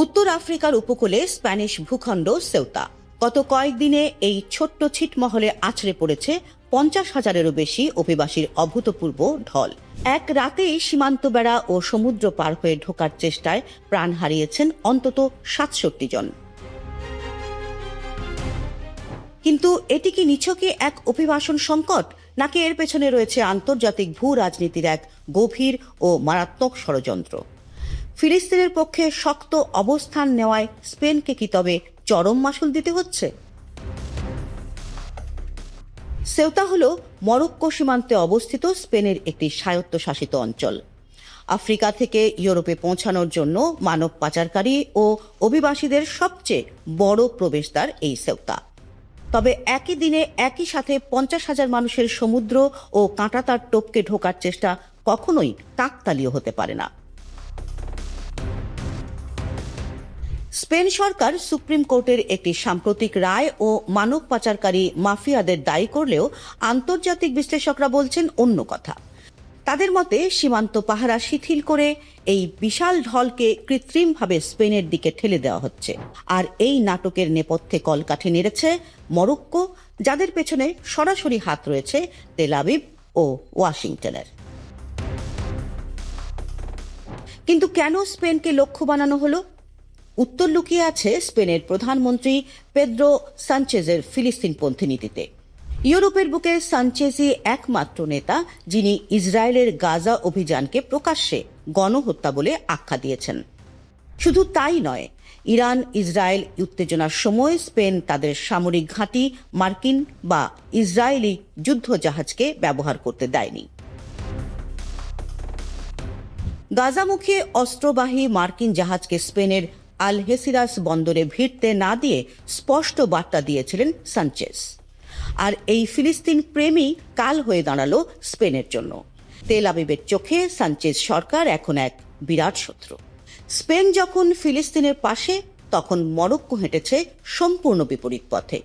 উত্তর আফ্রিকার উপকূলে স্প্যানিশ ভূখণ্ড সেউতা। গত কয়েকদিনে এই ছোট্ট ছিটমহলে আছড়ে পড়েছে 50,000-এরও বেশি অভিবাসীর অভূতপূর্ব ঢল। এক রাতেই সীমান্ত বেড়া ও সমুদ্র পার হয়ে ঢোকার চেষ্টায় প্রাণ হারিয়েছেন অন্তত 67 জন। কিন্তু এটি কি নিছকই এক অভিবাসন সংকট, নাকি এর পেছনে রয়েছে আন্তর্জাতিক ভূ রাজনীতির এক গভীর ও মারাত্মক ষড়যন্ত্র? ফিলিস্তিনের পক্ষে শক্ত অবস্থান নেওয়ায় স্পেনকে কি তবে চরম মাশুল দিতে হচ্ছে? সেউতা হলো মরক্কো সীমান্তে অবস্থিত স্পেনের একটি স্বায়ত্তশাসিত অঞ্চল। আফ্রিকা থেকে ইউরোপে পৌঁছানোর জন্য মানব পাচারকারী ও অভিবাসীদের সবচেয়ে বড় প্রবেশদ্বার এই সেউতা। তবে একই দিনে একই সাথে 50,000 মানুষের সমুদ্র ও কাঁটাতার টপকে ঢোকার চেষ্টা কখনোই কাকতালীয় হতে পারে না। স্পেন সরকার সুপ্রিম কোর্টের একটি সাম্প্রতিক রায় ও মানব পাচারকারী মাফিয়াদের দায়ী করলেও আন্তর্জাতিক বিশ্লেষকরা বলছেন অন্য কথা। তাদের মতে সীমান্ত পাহারা শিথিল করে এই বিশাল ঢলকে কৃত্রিমভাবে স্পেনের দিকে ঠেলে দেওয়া হচ্ছে। আর এই নাটকের নেপথ্যে কলকাঠি নেড়েছে মরক্কো, যাদের পেছনে সরাসরি হাত রয়েছে তেল আবিব ও ওয়াশিংটনের। কিন্তু কেন স্পেনকে লক্ষ্য বানানো হলো? উত্তর লুকিয়ে আছে স্পেনের প্রধানমন্ত্রী পেদ্রো সানচেজের ফিলিস্তিনপন্থী নীতিতে। ইউরোপের বুকে সানচেজই একমাত্র নেতা যিনি ইসরায়েলের গাজা অভিযানকে প্রকাশ্যে গণহত্যা বলে আখ্যা দিয়েছেন। শুধু তাই নয়, ইরান ইসরায়েল উত্তেজনার সময় স্পেন তাদের সামরিক ঘাঁটি মার্কিন বা ইসরায়েলি যুদ্ধজাহাজকে ব্যবহার করতে দেয়নি। গাজামুখী অস্ত্রবাহী মার্কিন জাহাজকে স্পেনের আলহেসিরাস বন্দরে ভিড়তে না দিয়ে স্পষ্ট বার্তা দিয়েছিলেন সানচেজ। আর এই ফিলিস্তিন প্রেমী কাল হয়ে দাঁড়ালো স্পেনের জন্য। তেল আবিবের চোখে সানচেজ সরকার এখন এক বিরাট শত্রু। স্পেন যখন ফিলিস্তিনের পাশে, তখন মরক্কো হেঁটেছে সম্পূর্ণ বিপরীত পথে।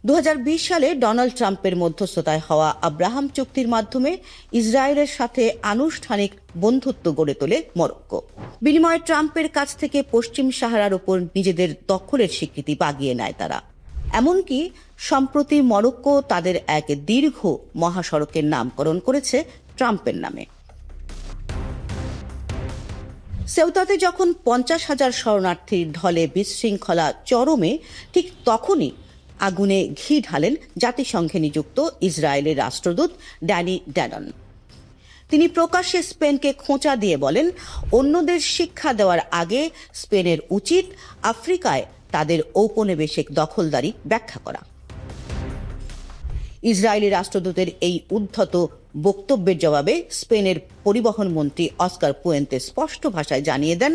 2020 সালে ডোনাল্ড ট্রাম্পের মধ্যস্থতায় হওয়া আব্রাহাম চুক্তির মাধ্যমে ইসরায়েলের সাথে আনুষ্ঠানিক বন্ধুত্ব গড়ে তোলে মরক্কো। বিনিময়ে ট্রাম্পের কাছ থেকে পশ্চিম সাহারার উপর নিজেদের দখলের স্বীকৃতি বাগিয়ে নেয় তারা। এমনকি সম্প্রতি মরক্কো তাদের এক দীর্ঘ মহাসড়কের নামকরণ করেছে ট্রাম্পের নামে। সেউতাতে যখন 50,000 শরণার্থীর ঢলে বিশৃঙ্খলা চরমে, ঠিক তখনই আগুনে ঘি ঢালেন জাতিসংঘে নিযুক্ত ইসরায়েলের রাষ্ট্রদূত ড্যানি ড্যানন। তিনি প্রকাশ্যে স্পেনকে খোঁচা দিয়ে বলেন, অন্যদের শিক্ষা দেওয়ার আগে স্পেনের উচিত আফ্রিকায় তাদের ঔপনিবেশিক দখলদারি ব্যাখ্যা করা। ইসরায়েলি রাষ্ট্রদূতের এই উদ্ধত বক্তব্যের জবাবে স্পেনের পরিবহন মন্ত্রী অস্কার পুয়েন্তে স্পষ্ট ভাষায় জানিয়ে দেন,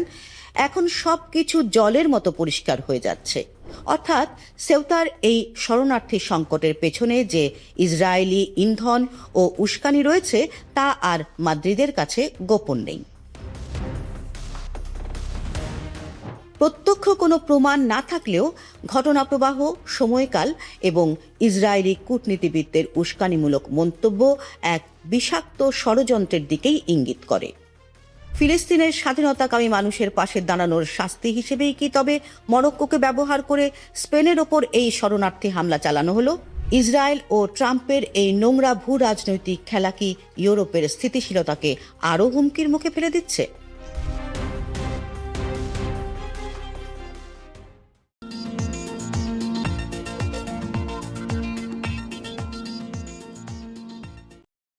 এখন সবকিছু জলের মতো পরিষ্কার হয়ে যাচ্ছে। অর্থাৎ সেউতার এই শরণার্থী সংকটের পেছনে যে ইসরায়েলি ইন্ধন ও উস্কানি রয়েছে তা আর মাদ্রিদের কাছে গোপন নেই। প্রত্যক্ষ কোনো প্রমাণ না থাকলেও ঘটনাপ্রবাহ, সময়কাল এবং ইসরায়েলি কূটনীতিবিদদের উস্কানিমূলক মন্তব্য এক বিষাক্ত ষড়যন্ত্রের দিকেই ইঙ্গিত করে। ফিলিস্তিনের স্বাধীনতাকামী মানুষের পাশে দাঁড়ানোর শাস্তি হিসেবেই কি তবে মরক্কোকে ব্যবহার করে স্পেনের ওপর এই শরণার্থী হামলা চালানো হলো? ইসরায়েল ও ট্রাম্পের এই নোংরা ভূ রাজনৈতিক খেলা কি ইউরোপের স্থিতিশীলতাকে আরও হুমকির মুখে ফেলে দিচ্ছে?